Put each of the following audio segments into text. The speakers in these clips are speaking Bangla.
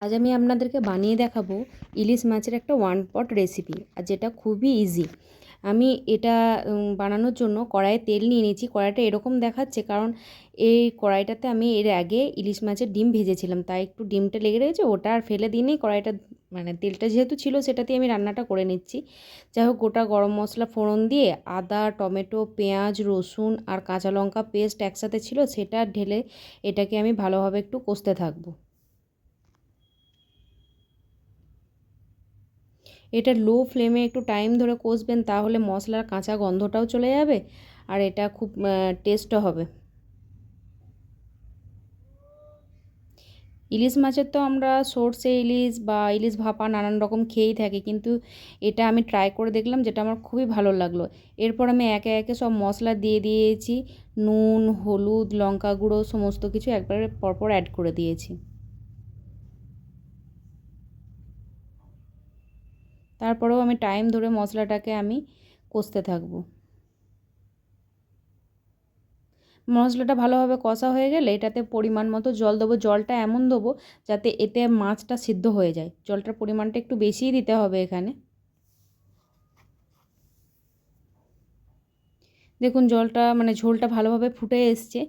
আজ আমি আপনাদেরকে বানিয়ে দেখাবো ইলিশ মাছের একটা ওয়ান পট রেসিপি, আর যেটা খুবই ইজি। আমি এটা বানানোর জন্য কড়াইয়ে তেল নিয়ে নিয়েছি। কড়াইটা এরকম দেখাচ্ছে কারণ এই কড়াইটাতে আমি এর আগে ইলিশ মাছের ডিম ভেজেছিলাম, তাই একটু ডিমটা লেগে রয়েছে, ওটা আর ফেলে দিইনি। কড়াইটা মানে তেলটা যেহেতু ছিল সেটাতেই আমি রান্নাটা করে নিচ্ছি। যাই হোক, গোটা গরম মশলা ফোড়ন দিয়ে আদা, টমেটো, পেঁয়াজ, রসুন আর কাঁচা লঙ্কা পেস্ট একসাথে ছিল, সেটা ঢেলে এটাকে আমি ভালোভাবে একটু কষতে থাকবো। এটা লো ফ্লেমে একটু টাইম ধরে কষবেন, তাহলে মশলার কাঁচা গন্ধটাও চলে যাবে আর এটা খুব টেস্টও হবে। ইলিশ মাছের তো আমরা সর্ষে ইলিশ বা ইলিশ ভাপা নানান রকম খেয়েই থাকি, কিন্তু এটা আমি ট্রাই করে দেখলাম, যেটা আমার খুবই ভালো লাগলো। এরপর আমি একে একে সব মশলা দিয়ে দিয়েছি। নুন, হলুদ, লঙ্কা গুঁড়ো সমস্ত কিছু একবারে পরপর অ্যাড করে দিয়েছি। তারপরেও আমি টাইম ধরে মশলাটাকে আমি কষতে থাকবো। মশলাটা ভালোভাবে কষা হয়ে গেলে এটাতে পরিমাণ মতো জল দেবো। জলটা এমন দেবো যাতে এতে মাছটা সিদ্ধ হয়ে যায়। জলটার পরিমাণটা একটু বেশিই দিতে হবে এখানে। দেখুন, জলটা মানে ঝোলটা ভালোভাবে ফুটে এসছে।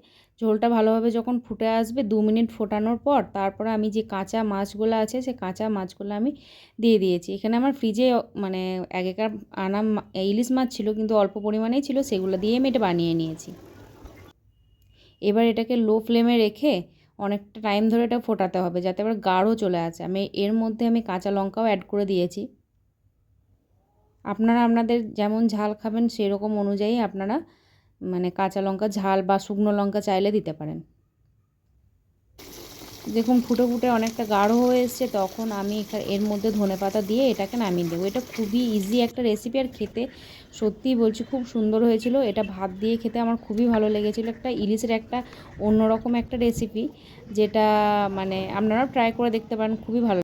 ঝোলটা ভালোভাবে যখন ফুটে আসবে 2 মিনিট ফোটানোর পর, তারপরে আমি যে কাঁচা মাছগুলো আছে সে কাঁচা মাছগুলো আমি দিয়ে দিয়েছি। এখানে আমার ফ্রিজে মানে আগেকার আনা ইলিশ মাছ ছিল, কিন্তু অল্প পরিমাণেই ছিল, সেগুলো দিয়ে আমি এটা বানিয়ে নিয়েছি। এবার এটাকে লো ফ্লেমে রেখে অনেকটা টাইম ধরে এটা ফোটাতে হবে, যাতে আবার গাঢ় চলে আসে। এর মধ্যে আমি কাঁচা লঙ্কাও অ্যাড করে দিয়েছি। আপনারা আপনাদের যেমন ঝাল খাবেন সেরকম অনুযায়ী আপনারা মানে কাঁচা লঙ্কা ঝাল বা শুকনো লঙ্কা চাইলে দিতে পারেন। দেখুন, ফুটে ফুটে অনেকটা গাঢ় হয়ে এসছে, তখন আমি এর মধ্যে ধনেপাতা দিয়ে এটাকে নামিয়ে দেবো। এটা খুবই ইজি একটা রেসিপি, আর খেতে সত্যিই বলছি খুব সুন্দর হয়েছিল। এটা ভাত দিয়ে খেতে আমার খুবই ভালো লেগেছিলো। একটা ইলিশের একটা অন্যরকম একটা রেসিপি, যেটা মানে আপনারাও ট্রাই করে দেখতে পারেন, খুবই ভালো।